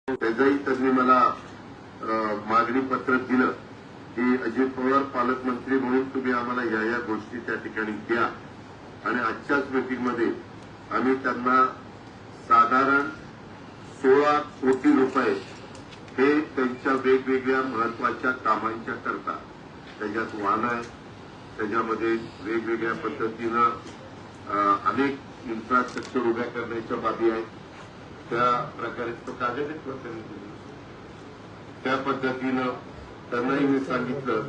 त्याचंही त्यांनी मला मागणी पत्र दिलं की अजित पवार पालकमंत्री म्हणून तुम्ही आम्हाला या गोष्टी त्या ठिकाणी द्या आणि आजच्याच मीटिंगमध्ये आम्ही त्यांना साधारण 16 कोटी रुपये हे त्यांच्या वेगवेगळ्या महत्वाच्या कामांच्या करता त्याच्यात वाहन आहे, त्याच्यामध्ये वेगवेगळ्या पद्धतीनं अनेक इन्फ्रास्ट्रक्चर उभ्या करण्याच्या बाबी आहेत। त्या प्रकारे तो कागद त्या पद्धतीनं त्यांनाही मी सांगितलं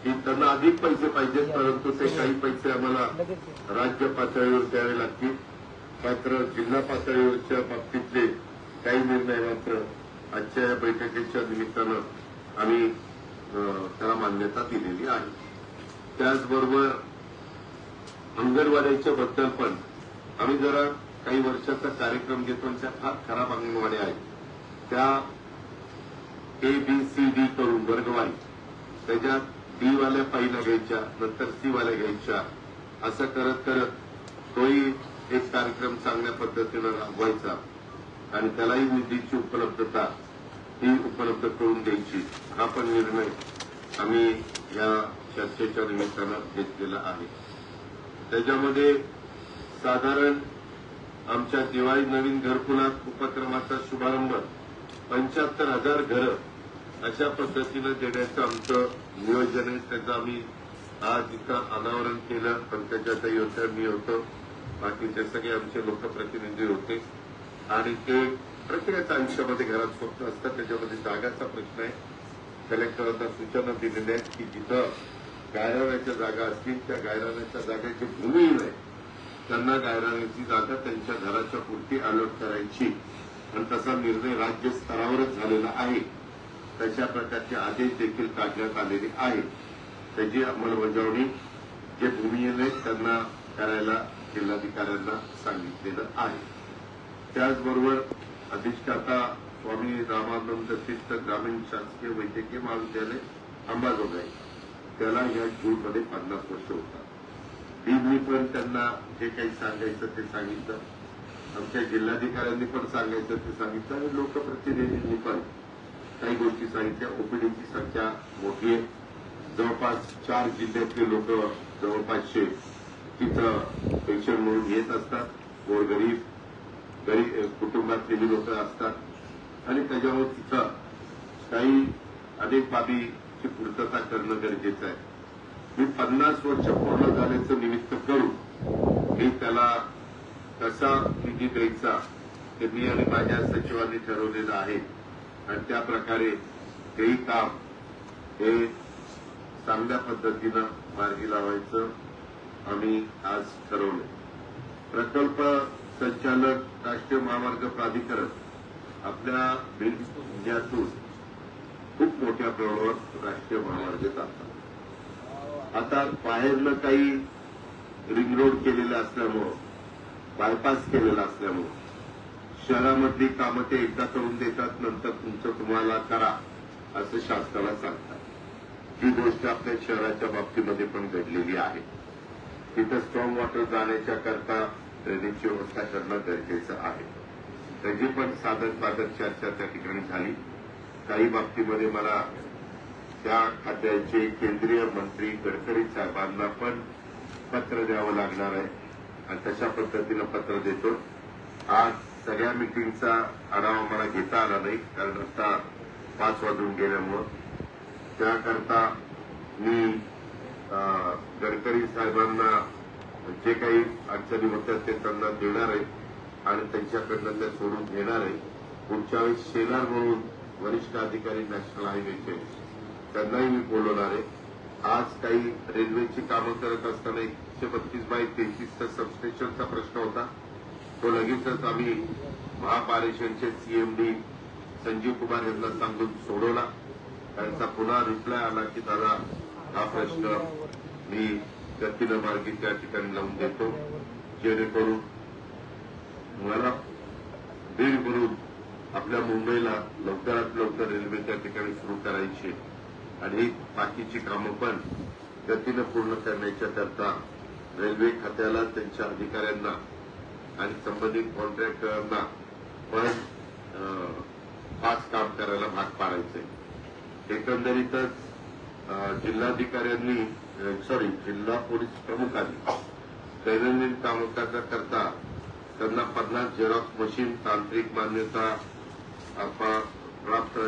की त्यांना अधिक पैसे पाहिजेत, परंतु ते काही पैसे आम्हाला राज्य पातळीवर द्यावे लागतील, मात्र जिल्हा पातळीवरच्या बाबतीतले काही निर्णय मात्र आजच्या या बैठकीच्या निमित्तानं आम्ही त्याला मान्यता दिलेली आहे। त्याचबरोबर अंगणवाड्याच्या बद्दल पण आम्ही जरा काही वर्षाचा कार्यक्रम घेतो आणि त्या फार खराब अंगणवाड्या आहेत, त्या ABCD करून वर्गवारी त्याच्यात B वाल्या पहिल्या घ्यायच्या, नंतर C वाल्या घ्यायच्या, असं करत करत तोही एक कार्यक्रम चांगल्या पद्धतीनं राबवायचा आणि त्यालाही निधीची उपलब्धता ही उपलब्ध करून द्यायची, हा पण निर्णय आम्ही या चर्चेच्या निमित्तानं घेतलेला आहे। त्याच्यामध्ये साधारण आमच्या दिवाळी नवीन घरकुलात उपक्रमाचा शुभारंभ 75,000 घरं अशा पद्धतीनं देण्याचं आमचं नियोजन आहे। त्याचं आम्ही आज इथं अनावरण केलं, पण त्याच्यात मी होतो, बाकीचे सगळे आमचे लोकप्रतिनिधी होते आणि ते प्रत्येकाच्या आयुष्यामध्ये घरात स्वप्न असतात, त्याच्यामध्ये जागाचा प्रश्न आहे। कलेक्टरांना सूचना दिलेल्या आहेत की जिथं गायरानाच्या जागा असतील त्या गायरानाच्या जागेची भूमी नाही, त्यांना गायरानाची जागा त्यांच्या घराच्या पुरती अलॉट करायची आणि तसा निर्णय राज्य स्तरावरच झालेला आहे। तशा प्रकारचे आदेश देखील काढण्यात आलेले आहेत। त्याची अंमलबजावणी जे भूमिहीन आहेत त्यांना करायला जिल्हाधिकाऱ्यांना सांगितलेलं आहे। त्याचबरोबर अधिष्ठाता स्वामी रामानंद तीर्थ ग्रामीण शासकीय वैद्यकीय महाविद्यालय अंबाजोगाई त्याला या जूनमध्ये 50 वर्ष होतात। मी पण त्यांना जे काही सांगायचं ते सांगितलं, आमच्या जिल्हाधिकाऱ्यांनी पण सांगायचं ते सांगितलं आणि लोकप्रतिनिधींनी पण काही गोष्टी सांगितल्या। ओपीडीची संख्या मोठी आहे, जवळपास 4 जिल्ह्यातले लोक जवळपासशे तिथं पेशंट म्हणून येत असतात, गोरगरीब कुटुंबातली लोक असतात आणि त्याच्यामुळे तिथं काही अनेक बाबीची पूर्तता करणं गरजेचं आहे। मी 50 वर्ष पूर्ण झाल्याचं निमित्त करून मी त्याला कसा निधी द्यायचा ते मी आणि माझ्या सचिवांनी ठरवलेलं आहे आणि त्या प्रकारे तेही काम हे चांगल्या पद्धतीनं मार्गी लावायचं आम्ही आज ठरवलं। प्रकल्प संचालक राष्ट्रीय महामार्ग प्राधिकरण आपल्या बीड जिल्ह्यातून खूप मोठ्या प्रमाणावर राष्ट्रीय महामार्ग चालतात। आता बाहेरनं काही रिंग रोड केलेलं असल्यामुळं, बायपास केलेला असल्यामुळं शहरामधली कामं ते एकदा करून देतात, नंतर तुमचं तुम्हाला करा असं शासनाला सांगतात। ही गोष्ट आपल्या शहराच्या बाबतीमध्ये पण घडलेली आहे। तिथं स्ट्रॉंग वॉटर जाण्याच्या करता ड्रेनेजची व्यवस्था करणं गरजेचं आहे। त्याची पण साधक चर्चा त्या ठिकाणी झाली। काही बाबतीमध्ये मला त्या खात्याचे केंद्रीय मंत्री गडकरी साहेबांना पण पत्र द्यावं लागणार आहे आणि तशा पद्धतीनं पत्र देतो। आज सगळ्या मिटिंगचा आढावा मला घेता आला नाही, कारण आता 5 वाजून गेल्यामुळं त्याकरता मी गडकरी साहेबांना जे काही अडचणी होत्या ते त्यांना देणार आहे आणि त्यांच्याकडनं त्या सोडून घेणार आहे। पुढच्या वेळेस शेलार म्हणून वरिष्ठ अधिकारी नॅशनल हायवेचे त्यांनाही मी बोलवणार आहे। आज काही रेल्वेची कामं करत असताना 132/33 सबस्टेशनचा प्रश्न होता, तो लगेचच आम्ही महापारेषणचे CMD संजीव कुमार यांना सांगून सोडवला। त्यांचा पुन्हा रिप्लाय आला की दादा हा प्रश्न मी गतीनं मार्गी त्या ठिकाणी लावून देतो, जेणेकरून मला बीड भरून आपल्या मुंबईला लवकरात लवकर रेल्वे त्या ठिकाणी सुरू करायची आणि बाकीची कामं पण गतीनं पूर्ण करण्याच्या करता रेल्वे खात्याला, त्यांच्या अधिकाऱ्यांना आणि संबंधित कॉन्ट्रॅक्टरांना पण फास्ट काम करायला भाग पाडायचंय। एकंदरीतच जिल्हाधिकाऱ्यांनी जिल्हा पोलीस प्रमुखांनी दैनंदिन कामकाजा करता त्यांना 50 झेरॉक्स मशीन, तांत्रिक मान्यता, प्राप्त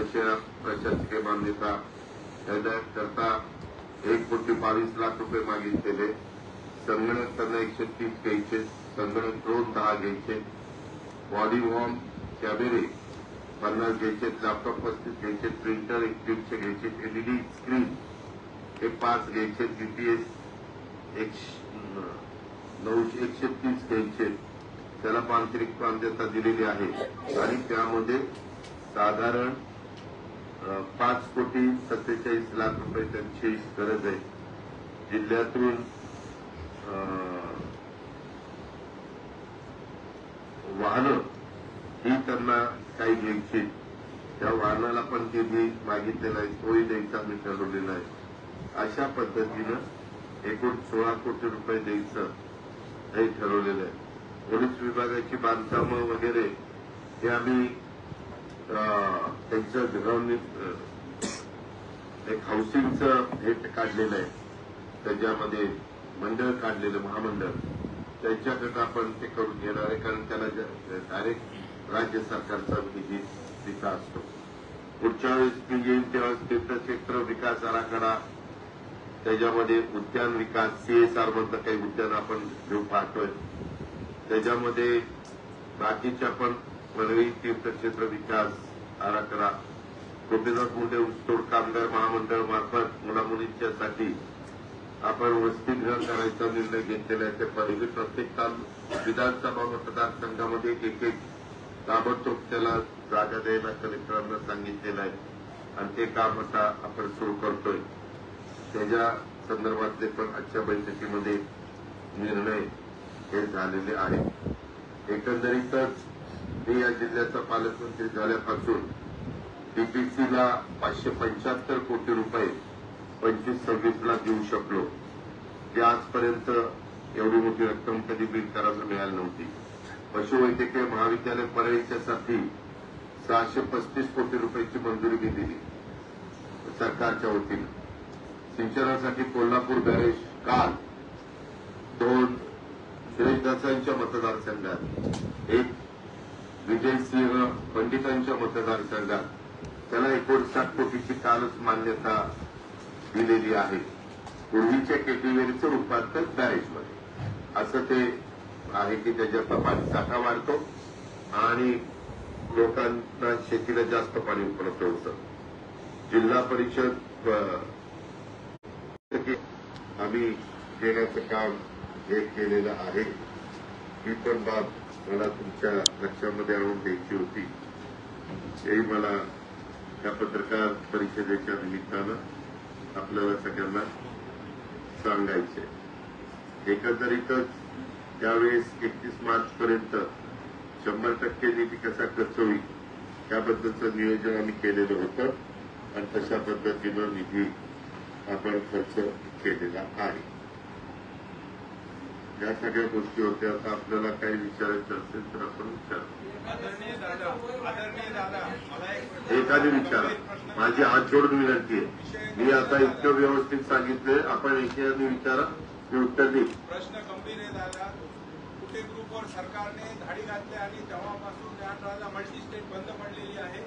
प्रशासकीय मान्यता करता 1,22,00,000 रुपये मागितलेले। संगणक त्यांना 130 घ्यायचे, संगणक ड्रोन 10 घ्यायचे, बॉडी वॉर्म कॅमेरे 50 घ्यायचे, लॅपटॉप 35 घ्यायचे, प्रिंटर 150 घ्यायचे, एलईडी स्क्रीन 5 घ्यायचे, जीपीएस 130 घ्यायचे। त्याला तांत्रिक मान्यता दिलेली आहे आणि त्यामध्ये साधारण 5,47,00,000 रुपये त्यांची गरज आहे। जिल्ह्यातून वाहनं ही त्यांना काही घ्यायची, त्या वाहनाला पण निधी मागितलेला आहे, तोही द्यायचा मी ठरवलेला आहे। अशा पद्धतीनं एकूण 16 कोटी रुपये द्यायचं हे ठरवलेलं आहे। पोलीस विभागाची बांधकामं वगैरे हे आम्ही त्यांचं एक हाऊसिंगचं हे काढलेलं आहे, त्याच्यामध्ये मंडळ काढलेलं महामंडळ, त्यांच्याकडे आपण ते करून घेणार आहे, कारण त्याला डायरेक्ट राज्य सरकारचा निधी तिथं असतो। पुढच्या वेळेस मी येईल तेव्हा तीर्थक्षेत्र विकास आराखडा, त्याच्यामध्ये उद्यान विकास, सीएसआर मधलं काही उद्यान आपण घेऊन पाहतोय, त्याच्यामध्ये बाकीच्या पण वनवी तीर्थक्षेत्र विकास आराखडा, गोपीनाथ मुंडे ऊसतोड कामगार महामंडळ मार्फत मुलामुलींच्यासाठी आपण वसतिगृह करायचा निर्णय घेतलेला आहे। त्या पहिले प्रत्येक विधानसभा मतदारसंघामध्ये एक ताबडतोब त्याला जागा द्यायला कलेक्टरांना सांगितलेलं आहे आणि ते काम आता आपण सुरू करतोय। त्याच्या संदर्भातले पण आजच्या बैठकीमध्ये निर्णय हे झालेले आहेत। एकंदरीतच मी या जिल्ह्याचा पालकमंत्री झाल्यापासून डीपीसीला 575 कोटी रुपये 25-26 ला देऊ शकलो, जे आजपर्यंत एवढी मोठी रक्कम कधी बिल करायला मिळाली नव्हती। पशुवैद्यकीय महाविद्यालय परळीच्यासाठी 635 कोटी रुपयाची मंजुरी मी दिली सरकारच्या वतीनं। सिंचनासाठी कोल्हापूर बॅरेज काल 2 सुरेशदासांच्या मतदारसंघात, एक विजयसिंह पंडितांच्या मतदारसंघात त्याला 59 कोटीची कालच मान्यता दिलेली आहे। पूर्वीच्या केटीवेरीचं रूपांतर बॅरेजमध्ये असं ते आहे की त्याच्यातला पाणी साठा वाढतो आणि लोकांना शेतीला जास्त पाणी उपलब्ध होतं। जिल्हा परिषद आम्ही देण्याचं काम हे केलेलं आहे। ही पण बाब मला तुमच्या लक्षामध्ये आणून द्यायची होती, हेही मला या पत्रकार परिषदेच्या निमित्तानं आपल्याला सगळ्यांना सांगायचे। एकंदरीतच त्यावेळेस 31 मार्च पर्यंत 100% निधी कसा खर्च होईल त्याबद्दलचं नियोजन आम्ही केलेलं होतं आणि तशा पद्धतीनं निधी आपण खर्च केलेला आहे। या सगळ्या गोष्टी होत्या। आता आपल्याला काही विचारायचं असेल तर आपण विचारू। एखादी विचारा, माझी हात जोडून विनंती आहे। मी आता इतकं व्यवस्थित सांगितलंय, आपण एखादी विचारा, मी उत्तर देईल। प्रश्न गंभीर आहे दादा। कुठे ग्रुपवर सरकारने धाडी घातली आणि तेव्हापासून ज्ञानराजा मल्टी स्टेट बंद पडलेली आहे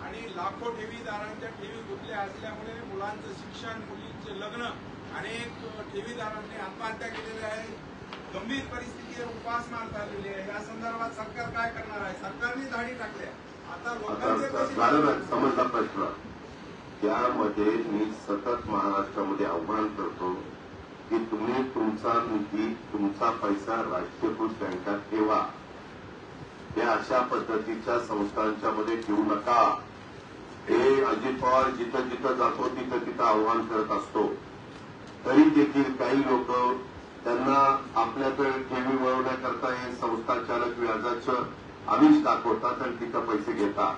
आणि लाखो ठेवीदारांच्या ठेवी गुंतल्या असल्यामुळे मुलांचं शिक्षण, मुलींचे लग्न, अनेक ठेवीदारांनी आत्महत्या केलेल्या आहे। गंभीर परिस्थितीवर उपासमार झालेली आहे। या संदर्भात सरकार काय करणार आहे? सरकारने धाडी टाकल्या, आता लोकांचे समजला प्रश्न। त्यामध्ये मी सतत महाराष्ट्रामध्ये आव्हान करतो की तुम्ही तुमचा निधी, तुमचा पैसा राष्ट्रीयकृत बँकात ठेवा, या अशा पद्धतीच्या संस्थांच्या मध्ये ठेवू नका। हे अजित पवार जिथं जिथं जातो तिथं तिथं आव्हान करत असतो। तरी देखील काही लोक त्यांना आपल्याकडे ठेवी वळवण्याकरता हे संस्था चालक व्याजाचं आमिष दाखवतात आणि तिथं पैसे घेतात।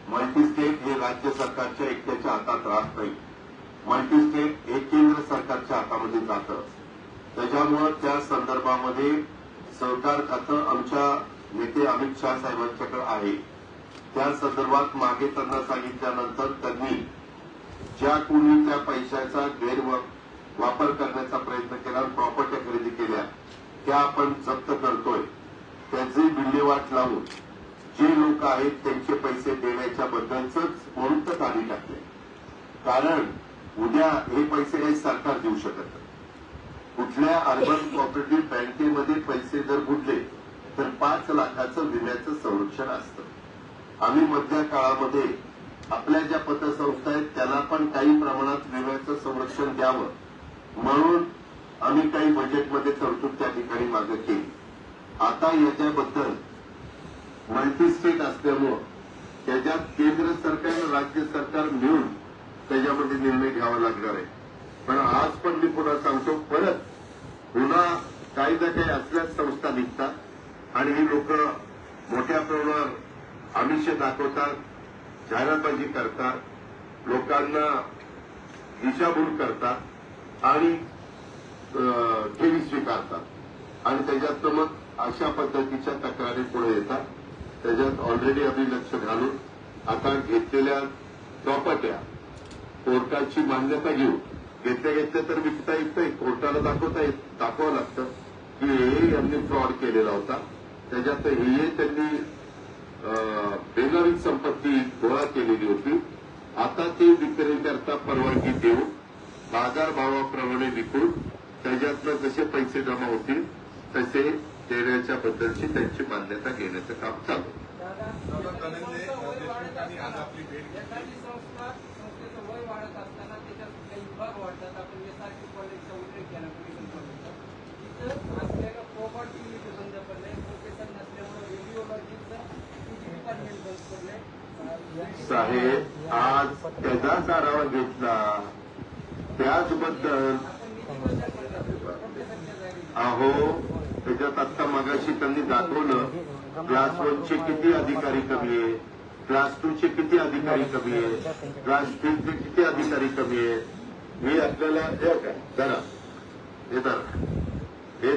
मल्टीस्टेट हे राज्य सरकारच्या एकट्याच्या हातात राहत नाही, मल्टीस्टेट हे केंद्र सरकारच्या हातामध्ये जातं। त्याच्यामुळे त्या संदर्भामध्ये सहकार खातं आमच्या नेते अमित शहा साहेबांच्याकडे आहे। त्या संदर्भात मागे त्यांना सांगितल्यानंतर त्यांनी ज्या कोणी त्या पैशाचा गैरवापर करण्याचा प्रयत्न केला, प्रॉपर्टी खरेदी केल्या, त्या आपण जप्त करतोय. त्याची विल्हेवाट लावून जे लोक आहेत त्यांचे पैसे देण्याच्या बद्दलच म्हणून तर गाडी टाकले. कारण उद्या हे पैसे काही सरकार देऊ शकत नाही. कुठल्या अर्बन कोऑपरेटिव्ह बँकेमध्ये पैसे जर बुडले तर 5 लाखाचं विम्याचं संरक्षण असतं. आम्ही मधल्या काळामध्ये आपल्या ज्या पतसंस्था आहेत त्याला पण काही प्रमाणात विम्याचं संरक्षण द्यावं म्हणून आम्ही काही बजेटमध्ये तरतूद त्या ठिकाणी मागे केली. आता याच्याबद्दल मल्टी स्टेट असल्यामुळं त्याच्यात केंद्र सरकार आणि राज्य सरकार मिळून त्याच्यामध्ये निर्णय घ्यावा लागणार आहे. पण आज पण मी पुन्हा सांगतो, परत पुन्हा काही ना काही असल्याच संस्था निघतात आणि ही लोक मोठ्या प्रमाणावर आमिष दाखवतात, जाहिरातबाजी करतात, लोकांना दिशाभूल करतात आणि ठेवी स्वीकारतात आणि त्याच्यात मग अशा पद्धतीच्या तक्रारी पुढे येतात. त्याच्यात ऑलरेडी आम्ही लक्ष घालून आता घेतलेल्या प्रॉपर्ट्या कोर्टाची मान्यता घेऊ. घेतल्या तर विकता येत नाही, कोर्टाला दाखवावं लागतं की हे यांनी फ्रॉड केलेला होता, त्याच्यात हे त्यांनी बेनामी संपत्ती गोळा केलेली होती. आता ते विक्रीकरता परवानगी देऊन बाजारभावाप्रमाणे विकून त्याच्यातनं जसे पैसे जमा होतील तसे देण्याच्या बद्दलची त्यांची मान्यता घेण्याचं काम चालू. आज आपली भेट एखादी संस्थेचं वय वाढत असताना त्याच्यात काही विभाग वाढतात. आपण एसआरपी कॉलेजचा उल्लेख केला, मेडिकल कॉलेजचा, तिथं असलेलं प्रॉपर्टी युनिट बंद पडले, प्रोफेसर नसल्यामुळे रेडिओलॉजीचं डिपार्टमेंट बंद पडले. साहेब आज त्याचाच आढावा घेतला, त्याचबद्दल अहो त्याच्यात आता मगाशी त्यांनी दाखवलं क्लास 1चे किती अधिकारी कमी आहे, क्लास 2चे किती अधिकारी कमी आहे, क्लास 3चे किती अधिकारी कमी आहे. मी आपल्याला जरा हे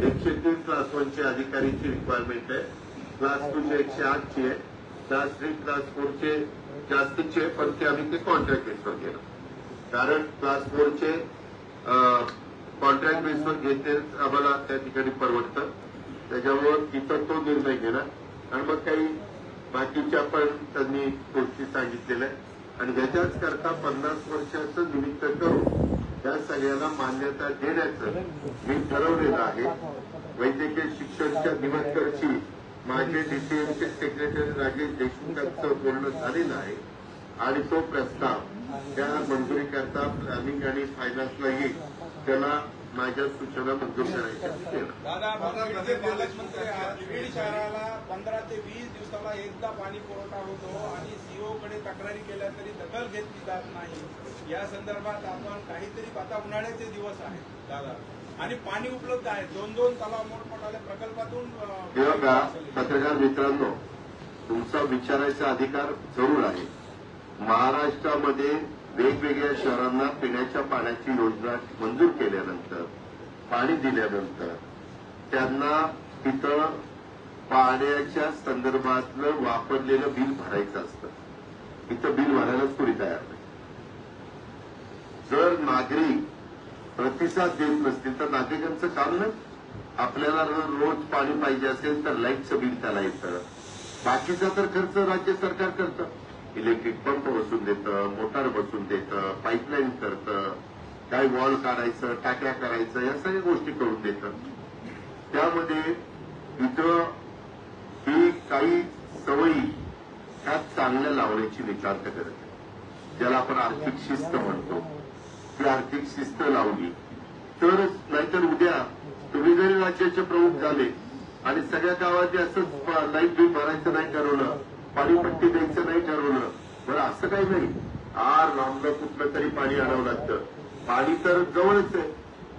103 क्लास 1चे अधिकारीची रिक्वायरमेंट आहे, क्लास 2चे 108ची आहे, क्लास 3 क्लास 4चे जास्तीचे, पण ते आम्ही ते कॉन्ट्रॅक्ट बेसवर केलं. कारण क्लास 4चे कॉन्ट्रॅक्ट बेसवर घेते आम्हाला त्या ठिकाणी परवडतं, त्याच्यामुळं तिथं तो निर्णय घेणार. आणि मग काही बाकीच्या पण त्यांनी गोष्टी सांगितलेल्या आहे आणि ह्याच्याच करता 50 वर्षाचं निमित्त करून त्या सगळ्याला मान्यता देण्याचं मी ठरवलेलं आहे. वैद्यकीय शिक्षणच्या दिवसकरची माझे डीसीएमचे सेक्रेटरी राजेश देशमुखांचं बोलणं झालेलं आहे आणि तो प्रस्ताव त्या मंजुरी करता प्लॅनिंग आणि फायनान्सला येईल, त्याला माझ्या सूचना मंजूर करायच्या. दादा पालकमंत्री बीड शहराला 15 ते 20 दिवसाला एकदा पाणी पुरवठा होतो आणि सीओकडे तक्रारी केल्या तरी दखल घेतली जात नाही. या संदर्भात आपण काहीतरी, आता उन्हाळ्याचे दिवस आहेत दादा आणि पाणी उपलब्ध आहे, 2-2 तलाव मोठमोठाल्या प्रकल्पातून. बघा पत्रकार मित्रांनो, तुमचा विचारायचा अधिकार जरूर आहे. महाराष्ट्रामध्ये वेगवेगळ्या शहरांना पिण्याच्या पाण्याची योजना मंजूर केल्यानंतर, पाणी दिल्यानंतर त्यांना तिथं पाण्याच्या संदर्भातलं वापरलेलं बिल भरायचं असतं. इथं बिल भरायलाच कोणी तयार नाही. जर नागरिक प्रतिसाद देत नसतील तर नागरिकांचं काम नाही. आपल्याला रोज पाणी पाहिजे असेल तर लाईटचं बिल त्याला येतं, बाकीचा तर खर्च राज्य सरकार करतं. इलेक्ट्रिक पंप बसून देतं, मोटार बसून देतं, पाईपलाईन करतं, काय वॉल काढायचं, टाक्या करायचं, या सगळ्या गोष्टी करून देतं. त्यामध्ये इथं ही काही सवयी ह्या चांगल्या लावण्याची नितांत गरज आहे. ज्याला आपण आर्थिक शिस्त म्हणतो, ती आर्थिक शिस्त लावली तरच, नाहीतर उद्या तुम्ही जरी राज्याचे प्रमुख झाले आणि सगळ्या गावात असंच लाईट बिल भरायचं नाही ठरवलं, पाणीपट्टी द्यायचं नाही ठरवलं, बरं असं काही नाही. लांबलं कुठलं तरी पाणी आणावं लागतं. पाणी तर जवळच आहे,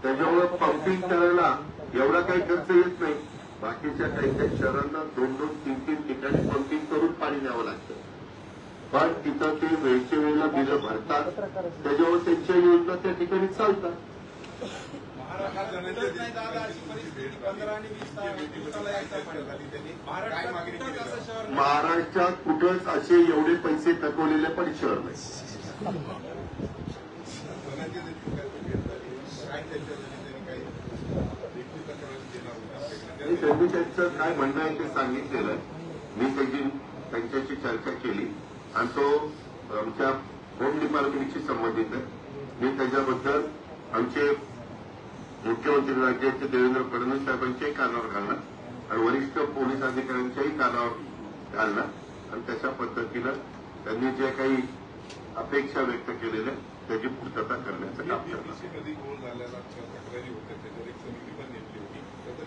त्याच्यामुळे पंपिंग करायला एवढा काही खर्च येत नाही. बाकीच्या काही काही शहरांना 2-2, 3-3 ठिकाणी पंपिंग करून पाणी न्यावं लागतं. पण तिथं ते वेळच्या वेळेला बिलं भरतात, त्याच्यावर त्यांच्या योजना त्या ठिकाणी चालतात. महाराष्ट्रात कुठंच नाही दादा अशी परिस्थिती 15 आणि 20 दिवसाला यायचा पाहिजे. महाराष्ट्रात कुठंच असं शहर नाही. महाराष्ट्रात कुठंच असे एवढे पैसे थकवलेले पण शहर नाही. त्यांनी त्यांचं काय म्हणणं आहे ते सांगितलेलं. मी त्यांच्याशी चर्चा केली आणि तो आमच्या होम डिपार्टमेंटशी संबंधित आहे. मी त्याच्याबद्दल आमचे मुख्यमंत्री राज्याचे देवेंद्र फडणवीस साहेबांच्याही कानावर घालणार आणि वरिष्ठ पोलीस अधिकाऱ्यांच्याही कानावर घालणार आणि तशा पद्धतीनं त्यांनी जे काही अपेक्षा व्यक्त केलेल्या त्याची पूर्तता करण्याचं काम करणार.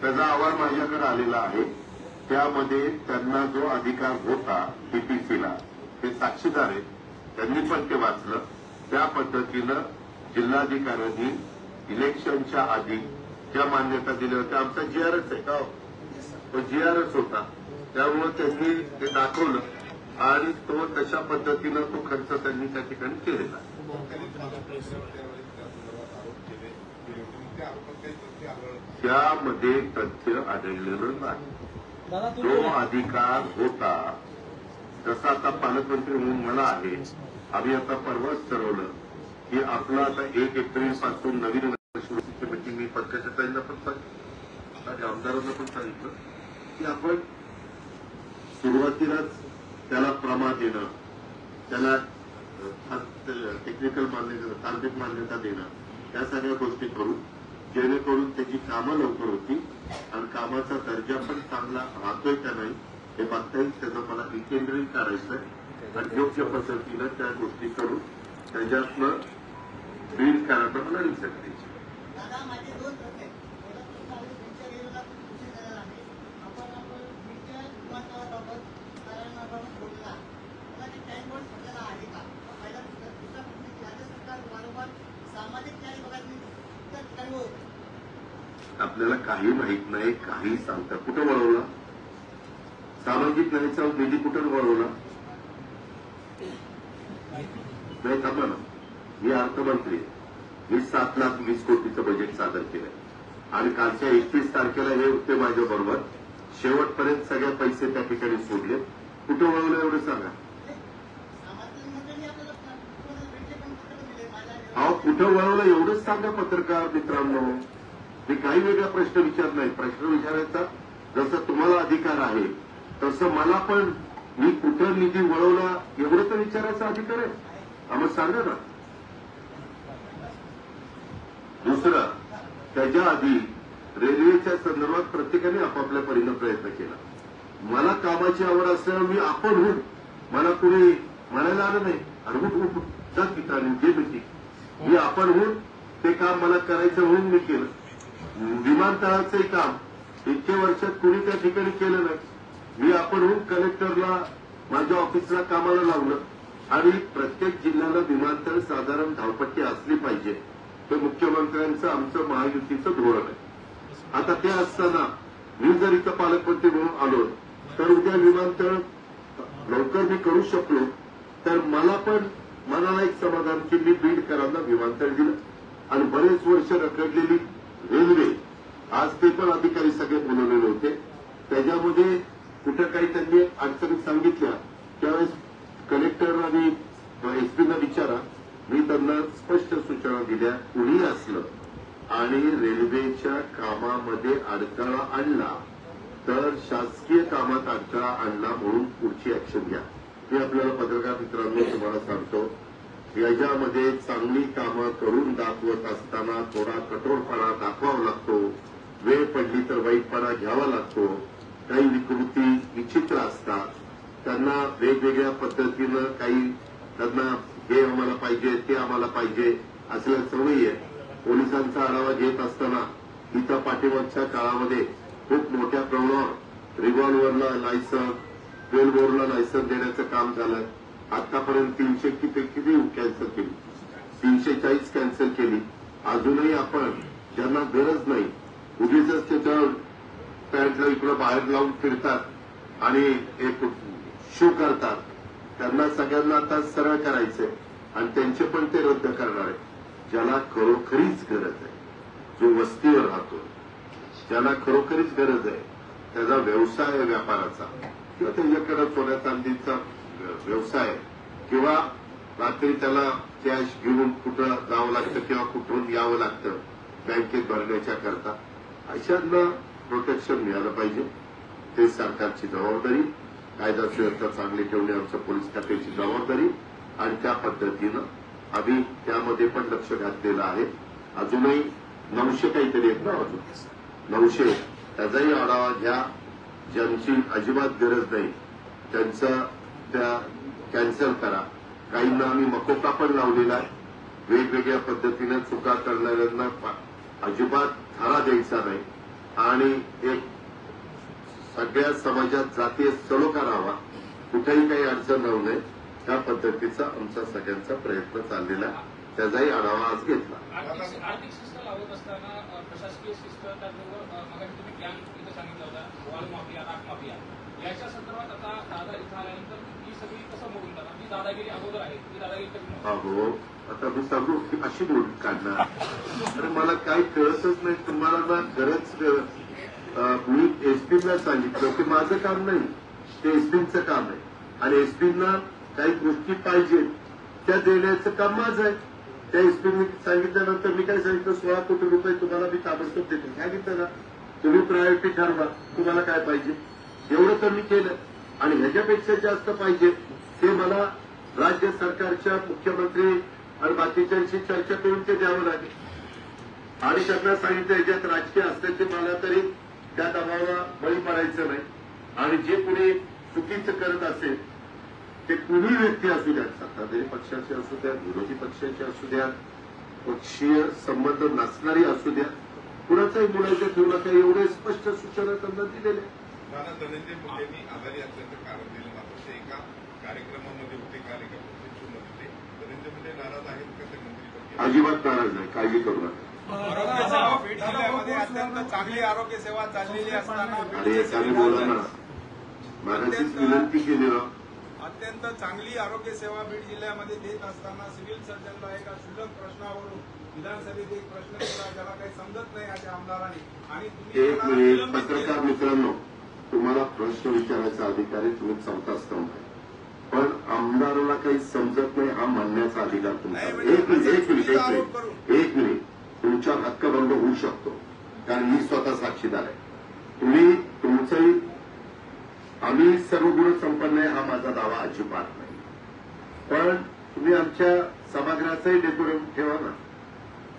त्याचा अहवाल माझ्याकडे आलेला आहे. त्यामध्ये त्यांना जो अधिकार होता टीपीसीला ते साक्षीदार आहेत, त्यांनी पण ते वाचलं. त्या पद्धतीनं जिल्हाधिकाऱ्यांनी इलेक्शनच्या आधी ज्या मान्यता दिल्या होत्या, आमचा जीआरएस आहे का तो जीआरएस होता, त्यामुळे त्यांनी ते दाखवलं आणि तो तशा पद्धतीनं तो खर्च त्यांनी त्या ठिकाणी केलेला. त्यामध्ये तथ्य आढळलेलं नाही. जो अधिकार होता, जसा आता पालकमंत्री म्हणून मला आहे, आम्ही आता परवाच ठरवलं की आपलं आता 1 एप्रिल पासून नवीन वर्षाची मीटिंग मी पक्षाच्या पण सांगितलं आणि आमदारांना पण सांगितलं की आपण सुरुवातीलाच त्याला प्रमाण देणं, त्याला टेक्निकल मान्यता, तांत्रिक मान्यता देणं, या सगळ्या गोष्टी करू जेणेकरून त्याची कामं लवकर होती आणि कामाचा दर्जा पण चांगला राहतोय का नाही हे बघता येईल. त्याचं मला विकेंद्रित करायचंय आणि योग्य पद्धतीनं त्या गोष्टी करून त्याच्यातनं बीड करायचं मला रिसर्च द्यायची. आपल्याला काही माहित नाही, काही सांगता. कुठं वळवला सामाजिक न्यायाचा निधी, कुठं वळवला नाही. थांबा ना, मी अर्थमंत्री आहे. मी 7,20,00,000 बजेट सादर केलंय आणि कालच्या 31 तारखेला हे होते माझ्या बरोबर. शेवटपर्यंत सगळे पैसे त्या ठिकाणी सोडले. कुठं वळवलं एवढं सांगा. अहो कुठं वळवलं एवढंच सांगा पत्रकार मित्रांनो. मी काही वेगळा प्रश्न विचारत नाही. प्रश्न विचारायचा जसं तुम्हाला अधिकार आहे तसं मला पण मी कुठं निधी वळवला एवढं तर विचारायचा अधिकार आहे. आम्हाला सांगा ना. दुसरं, त्याच्या आधी रेल्वेच्या संदर्भात प्रत्येकाने आपापल्या परीनं प्रयत्न केला. मला कामाची आवड असल्यामुळे मी आपण होऊन, मला कुणी म्हणायला आलं नाही अरे उठ जात पिता जे होती, मी आपण होऊन ते काम मला करायचं म्हणून मी केलं. विमानतळाचंही काम इतक्या वर्षात कुणी त्या ठिकाणी केलं नाही. मी आपण होऊन कलेक्टरला माझ्या ऑफिसला कामाला लावलं आणि प्रत्येक जिल्ह्याला विमानतळ साधारण धावपट्टी असली पाहिजे. ते मुख्यमंत्र्यांचं आमचं महायुतीचं धोरण आहे. आता ते असताना मी जर इथं पालकमंत्री म्हणून आलो तर उद्या विमानतळ लवकर मी करू शकलो तर मला पण मनाला एक समाधान की मी बीडकरांना विमानतळ दिलं. आणि बरेच वर्ष रखडलेली रेल्वे, आज ते पण अधिकारी सगळे बोलवलेले होते, त्याच्यामध्ये कुठं काही त्यांनी अडचणी सांगितल्या त्यावेळेस कलेक्टर आणि एसपीना विचारा. मी त्यांना स्पष्ट सूचना दिल्या, कुणी असलं आणि रेल्वेच्या कामामध्ये अडथळा आणला तर शासकीय कामात अडथळा आणला म्हणून पुढची ऍक्शन घ्या. मी आपल्याला पत्रकार मित्रांनो तुम्हाला सांगतो, याच्यामध्ये चांगली कामं करून दाखवत असताना थोडा कठोरपणा दाखवावा लागतो. वेळ पडली तर वाईटपणा घ्यावा लागतो. काही विकृती विचित्र असतात, त्यांना वेगवेगळ्या पद्धतीनं काही त्यांना हे आम्हाला पाहिजे ते आम्हाला पाहिजे असल्या सवयी आहे. पोलिसांचा आढावा घेत असताना इथं पाठीमागच्या काळामध्ये खूप मोठ्या प्रमाणावर रिव्हॉल्व्हरला लायसन्स, बेलबोरला लायसन्स देण्याचं काम झालं. आतापर्यंत 300 किती कॅन्सल केली, 340 कॅन्सल केली. अजूनही आपण ज्यांना गरज नाही उगीच त्याच्या पॅन्टला इकडं बाहेर लावून फिरतात आणि एक शो करतात, त्यांना सगळ्यांना आता सरळ करायचंय आणि त्यांचे पण ते रद्द करणार आहे. ज्याला खरोखरीच गरज आहे, जो वस्तीवर राहतो, ज्याला खरोखरीच गरज आहे, त्याचा व्यवसाय आहे व्यापाराचा किंवा त्याच्याकडे सोन्या चांदीचा व्यवसाय आहे किंवा रात्री त्याला कॅश घेऊन कुठं जावं लागतं किंवा कुठून यावं लागतं बँकेत भरण्याच्या करता, अशांना प्रोटेक्शन मिळालं पाहिजे. ते सरकारची जबाबदारी, कायदा सुव्यवस्था चांगली ठेवणे आमच्या पोलीस खात्याची जबाबदारी आणि त्या पद्धतीनं आम्ही त्यामध्ये पण लक्ष घातलेलं आहे. अजूनही 900 काहीतरी आहेत ना, अजून 900 त्याचाही आढावा घ्या. ज्यांची अजिबात गरज नाही त्यांचा त्या कॅन्सल करा. काहींना आम्ही मकोका पण लावलेला आहे. वेगवेगळ्या पद्धतीने चुका करणाऱ्यांना अजिबात थारा द्यायचा नाही आणि एक सगळ्या समाजात जातीय सलोखा राहावा, कुठेही काही अडचण राहू नये, त्या पद्धतीचा आमचा सगळ्यांचा प्रयत्न चाललेला आहे. त्याचाही आढावा आज घेतला. आर्थिक शिस्त लावत असताना प्रशासकीय शिस्त, त्याचबरोबर मगाशी तुम्ही कॅम्प इथं सांगितलं होता, वॉल माफिया, राख माफिया, याच्या संदर्भात आता दादा इथं आल्यानंतर ही सगळी कसं मोडून जाणार? जी दादागिरी अगोदर आहे ती दादागिरी कशी? हो, आता मी सांगू की अशी मोडून काढणार? अरे मला काही कळतच नाही. तुम्हाला ना खरंच मी एसपीला सांगितलं की माझं काम नाही, ते एसपीचं काम आहे आणि एसपीना काही गोष्टी पाहिजेत त्या देण्याचं काम माझं आहे. त्या एसपीने सांगितल्यानंतर मी काय सांगितलं, 16 कोटी रुपये तुम्हाला मी ताबडतोब देतो. सांगितलं ना, तुम्ही प्रायोरिटी ठरवा, तुम्हाला काय पाहिजे एवढं तर मी केलं आणि ह्याच्यापेक्षा जास्त पाहिजे ते मला राज्य सरकारच्या मुख्यमंत्री आणि बाकीच्यांशी चर्चा करून ते द्यावं लागेल आणि त्यांना सांगितलं याच्यात राजकीय असल्याचे मला तरी त्या दबावाला बळी पडायचं नाही आणि जे कुणी चुकीचं करत असेल ते कुणी व्यक्ती असू द्या, सत्ताधारी पक्षाचे असू द्या, विरोधी पक्षाचे असू द्या, पक्षीय संबंध नसणारी असू द्या, कुणाचाही बोलायचं ठेवू नका, एवढे स्पष्ट सूचना त्यांना दिलेल्या. दादा धनंजय मुंडेंनी आजारी असल्याचं कारण दिलं, मात्र ते एका कार्यक्रमामध्ये होते, कार्यक्रमामध्ये धनंजय मुंडे नाराज आहेत का ते मंत्री? अजिबात नाराज नाही, काळजी करू नका. आरोग्य सेवा बीड जिल्ह्यामध्ये अत्यंत चांगली आरोग्य सेवा चाललेली असताना आणि एकाने बोला ना, मागाशीच विनंती केली ना, अत्यंत चांगली आरोग्य सेवा बीड जिल्ह्यामध्ये देत असताना सिव्हिल सर्जनला एका क्षुल्लक प्रश्नावरून विधानसभेत एक प्रश्न केला ज्याला काही समजत नाही अशा आमदारांनी आणि एक मिनिट, पत्रकार मित्रांनो, तुम्हाला प्रश्न विचारायचा अधिकार आहे, तुम्ही चौथा स्तंभ आहे, पण आमदाराला काही समजत नाही हा म्हणण्याचा अधिकार तुमचा. एक मिनिट तुमचा हक्कभंग होऊ शकतो, कारण मी स्वतः साक्षीदार आहे. तुम्ही तुमचंही, आम्ही सर्व गुण संपन्न आहे हा माझा दावा अजिबात नाही, पण तुम्ही आमच्या सभागृहाचंही डेकोरम ठेवा ना.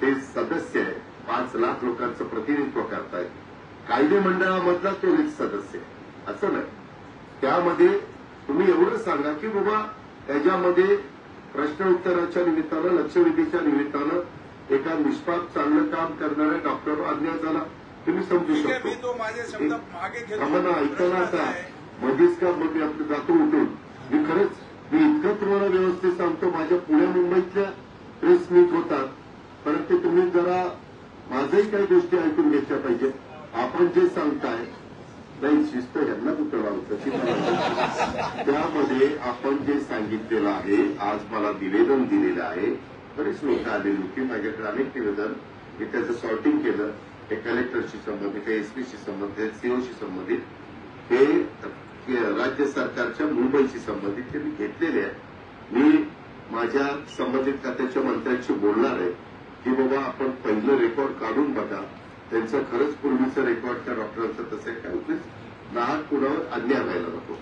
ते सदस्य आहे, 5 लाख लोकांचं प्रतिनिधित्व करतायत, कायदे मंडळामधला तो सदस्य आहे असं नाही. त्यामध्ये तुम्ही एवढं सांगा की बाबा त्याच्यामध्ये प्रश्न उत्तराच्या निमित्तानं, लक्षवेधीच्या निमित्तानं एका निष्पाप चांगलं काम करणाऱ्या डॉक्टरवर अन्याय झाला, तुम्ही समजू शकतो. आम्हाला ऐकायला आता मध्येच का मग मी आपलं जातो उठून. मी खरंच मी इतकं तुम्हाला व्यवस्थित सांगतो, माझ्या पुण्या मुंबईतल्या प्रेस मीट होतात, परंतु तुम्ही जरा माझ्याही काही गोष्टी ऐकून घेतल्या पाहिजे. आपण जे सांगताय नाही शिस्त यांना कुठं लावतं, त्यामध्ये आपण जे सांगितलेलं आहे, आज मला निवेदन दिलेलं आहे, बरेच लोक आलेली होती माझ्याकडे, अनेक निवेदन, मी त्याचं सॉर्टिंग केलं. हे कलेक्टरशी संबंधित, हे एसपीशी संबंधित, सीओशी संबंधित, हे राज्य सरकारच्या मुंबईशी संबंधित ते मी घेतलेले आहे. मी माझ्या संबंधित खात्याच्या मंत्र्यांशी बोलणार आहे की बाबा आपण पहिलं रेकॉर्ड काढून बघा, त्यांचं खरंच पूर्वीचं रेकॉर्ड त्या डॉक्टरांचं तसं आहे काय, नाहक कुणावर अन्याय व्हायला नको.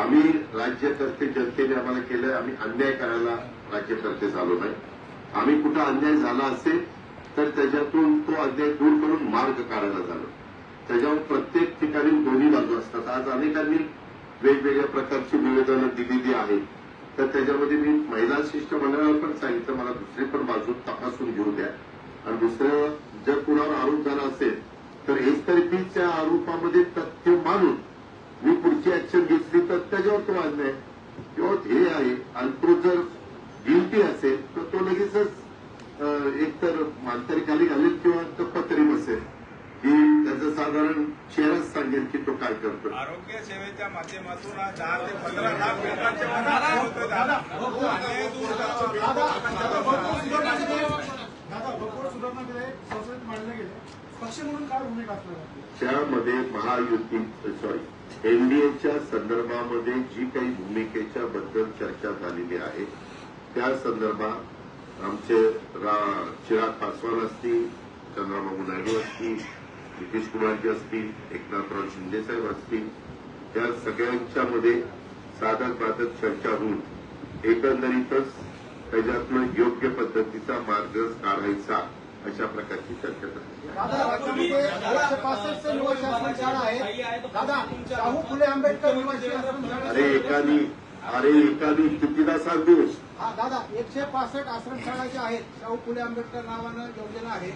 आम्ही राज्यकर्ते जनतेने आम्हाला केलं, आम्ही अन्याय करायला राज्यकर्ते झालो नाही. आम्ही कुठं अन्याय झाला असेल तर त्याच्यातून तो अन्याय दूर करून मार्ग काढायला झालो. त्याच्यावर प्रत्येक ठिकाणी दोन्ही बाजू असतात. आज अनेकांनी वेगवेगळ्या प्रकारची निवेदनं दिलेली आहेत, तर त्याच्यामध्ये मी महिला शिष्टमंडळाला पण सांगितलं मला दुसरी पण बाजू तपासून घेऊ द्या आणि दुसरं जर कुणावर आरोप झाला असेल तर एक तरी त्या आरोपामध्ये तथ्य मानून मी पुढची ऍक्शन घेतली तर त्याच्यावर तो अन्याय किंवा ध्येय आहे आणि तो जर गिल्टी असेल तर तो लगेचच एकतर मानतरी खाली घालेल किंवा गप्पतरी बसेल, की त्याचं साधारण चेहराच सांगेल की तो काय करतो. आरोग्य सेवेच्या माध्यमातून 10 ते 15 लाख लोकांचे दादा भरपूर सुधारणा विधेयक संसदेत मांडलं गेलं. पक्ष म्हणून काय भूमिका असणार आहे? त्यामध्ये महायुती एनडीएच्या संदर्भामध्ये जी काही भूमिकेच्या बद्दल चर्चा झालेली आहे त्या संदर्भात आमचे चिराग पासवान असतील, चंद्रबाबू नायडू असतील, नितीश कुमारजी असतील, एकनाथराव शिंदे साहेब असतील, त्या सगळ्यांच्या मध्ये साधक बाधक चर्चा होऊन एकंदरीतच त्याच्यातनं योग्य पद्धतीचा मार्ग काढायचा अशा प्रकारची चर्चा झाली. दादा, राज्यामध्ये 165 युवा शासन शाळा आहेत. दादा, शाहू फुले आंबेडकर युवा शासन शाळा. अरे एकानी कितीदा सांगू. हा दादा, 165 आश्रमशाळा ज्या आहेत, शाहू फुले आंबेडकर नावानं योजना आहे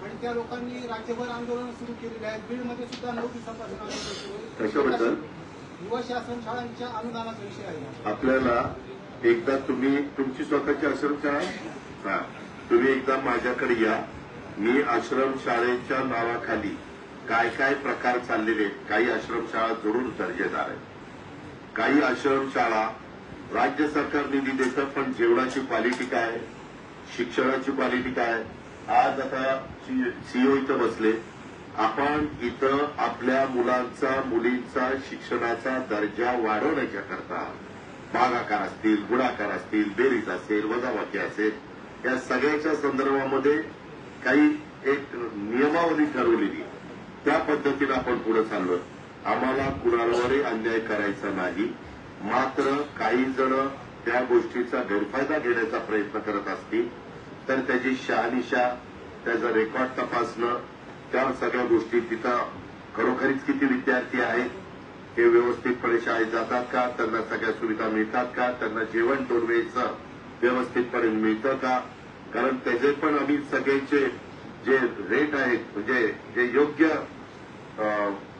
आणि त्या लोकांनी राज्यभर आंदोलन सुरू केलेली आहेत. बीडमध्ये सुद्धा 9 दिवसापासून आंदोलन सुरू आहे. कशाबद्दल? युवा शासन शाळांच्या अनुदानाचा विषय आहे. आपल्याला एकदा तुम्ही तुमची स्वतःची आश्रमशाळा तुम्ही एकदा माझ्याकडे या. मी आश्रमशाळेच्या नावाखाली काय काय प्रकार चाललेले आहेत. काही आश्रमशाळा जरूर दर्जेदार आहेत, काही आश्रमशाळा राज्य सरकार निधी देतं पण जेवणाची क्वालिटी काय, शिक्षणाची क्वालिटी काय. आज आता सीओ इथं बसले. आपण इथं आपल्या मुलांचा मुलींचा शिक्षणाचा दर्जा वाढवण्याच्या करता भागाकार असतील, गुणाकार असतील, बेरीज असेल, वजाबाकी असेल, या सगळ्याच्या संदर्भामध्ये काही एक नियमावली ठरवलेली त्या पद्धतीने आपण पुढे चाललोय. आम्हाला कुणावरही अन्याय करायचा नाही. मात्र काही जण त्या गोष्टीचा गैरफायदा घेण्याचा प्रयत्न करत असतील तर त्याची शहानिशा, त्याचा रेकॉर्ड तपासणं, त्या सगळ्या गोष्टी तिथं खरोखरीच किती विद्यार्थी आहेत, हे व्यवस्थितपणे शाळेत जातात का, त्यांना सगळ्या सुविधा मिळतात का, त्यांना जेवण 2 वेळेचं व्यवस्थितपणे मिळतं का. कारण त्याचे पण आम्ही सगळ्याचे जे रेट आहेत म्हणजे जे योग्य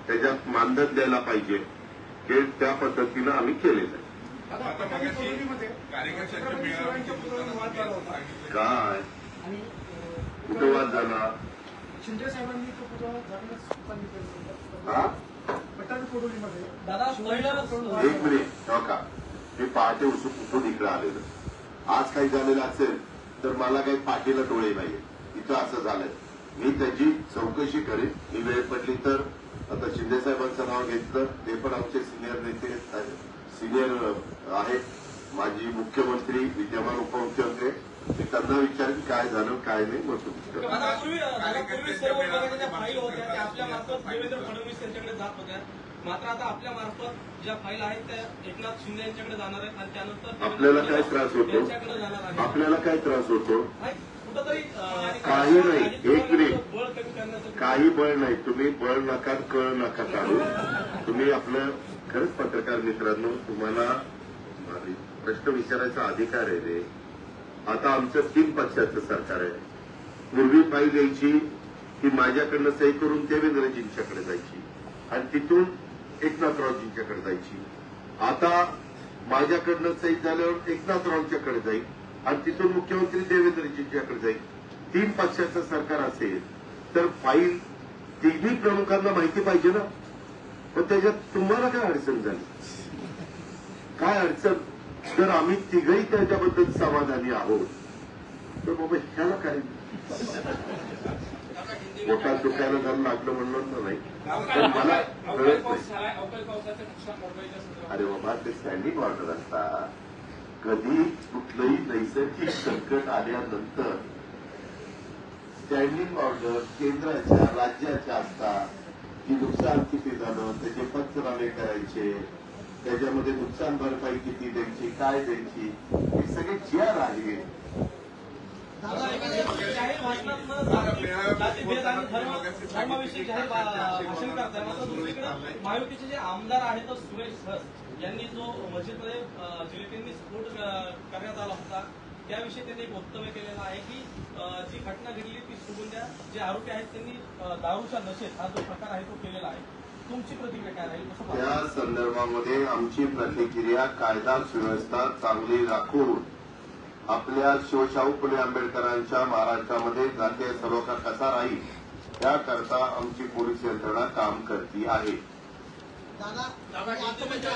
त्याच्यात मानधन द्यायला पाहिजे हे त्या पद्धतीनं आम्ही केलेलं आहे. आता मगाशी कार्यकर्त्यांच्या मेळाव्याच्या काय कुठं वाद झाला? शिंदे साहेबांनी तो पुतळा झाडण्यास सांगितलं. हा पठाण कोडोलीमध्ये एक मिनिट का मी पहाटे उठून इकडे आलेलं. आज काही झालेलं असेल तर मला काही पाठीला डोळे नाही. इथं असं झालंय. मी त्याची चौकशी करेन. ही वेळ पडली तर आता शिंदे साहेबांचं नाव घेतलं. ते पण आमचे सिनियर नेते सिनियर आहेत. माजी मुख्यमंत्री, विद्यमान उपमुख्यमंत्री. मी त्यांना विचारेन काय झालं काय नाही. मग तुम्ही आपल्या मार्फत देवेंद्र फडणवीस यांच्याकडे जात होत्या. मात्र आता आपल्या मार्फत ज्या फाईल आहेत त्या एकनाथ शिंदे यांच्याकडे जाणार आहेत आणि त्यानंतर आपल्याला काय त्रास होतो? यांच्याकडे जाणार आहे. आपल्याला काय त्रास होतो? कुठंतरी काही नाही. एक मिनिट. बळ कमी करण्यासाठी काही बळ नाही. तुम्ही बळ नका कळ नका काढू. तुम्ही आपलं खरंच पत्रकार मित्रांनो तुम्हाला प्रश्न विचारायचा अधिकार आहे रे. आता आमचं 3 पक्षाचं सरकार आहे. पूर्वी फाईल यायची की माझ्याकडनं सही करून देवेंद्रजींच्याकडे जायची आणि तिथून एकनाथरावजींच्याकडे जायची. आता माझ्याकडनं सही झाल्यावर एकनाथरावच्याकडे जाईल आणि तिथून मुख्यमंत्री देवेंद्रजींच्याकडे जाईल. 3 पक्षाचं सरकार असेल तर फाईल तिन्ही प्रमुखांना माहिती पाहिजे ना. पण त्याच्यात तुम्हाला काय अडचण झाली? काय अडचण? तर आम्ही तिघही त्याच्याबद्दल समाधानी आहोत. तर बाबा ह्याला काय मोठा दुखायला झालं लागलं म्हणलं नाही. पण मला कळत नाही. अरे बाबा ते स्टँडिंग ऑर्डर असतात. कधी कुठलंही नैसर्गिक संकट आल्यानंतर स्टँडिंग ऑर्डर केंद्राच्या राज्याच्या असतात की नुकसान किती झालं त्याचे पंचनामे करायचे, त्याच्यामध्ये नुकसान भरपाई किती द्यायची, काय द्यायची, हे सगळे जीआर आहे. जाहीर भाषणात जातीभेद आणि धर्माविषयी जाहीर भाषण करताय. मात्र दुसरीकडे महायुतीचे जे आमदार आहेत सुरेश धस यांनी जो मस्जिदमध्ये जिलेटिननी स्फोट करण्यात आला होता त्याविषयी त्यांनी एक वक्तव्य केलेलं आहे की जी घटना घडली ती सोडून द्या. जे आरोपी आहेत त्यांनी दारूच्या नशेत हा जो प्रकार आहे तो केलेला आहे. तुमची प्रतिक्रिया काय राहील? त्या संदर्भामध्ये आमची प्रतिक्रिया कायदा सुव्यवस्था चांगली राखून आपल्या शिवशाहू फुले आंबेडकरांच्या महाराष्ट्रामध्ये जातीय सलोखा कसा राहील त्याकरता आमची पोलीस यंत्रणा काम करती आहे. दादा, मुख्यमंत्री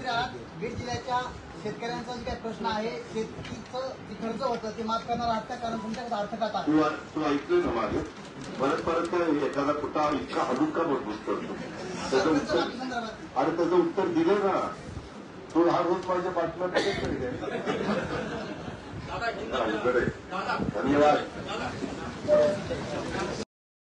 आहात. बीड जिल्ह्याच्या शेतकऱ्यांचा जो काही प्रश्न आहे शेतीचं जे खर्च होतं ते माफ करणार आहात का? कारण तुमच्याकडे अर्थखात आहे. तू ऐकलं ना मागे परत एखादा कुठला इतका हलुका मजबूत करतो त्याचं उत्तर आणि त्याचं उत्तर दिलं ना तो हा रोज माझ्या बातम्या बघत नाही. धन्यवाद.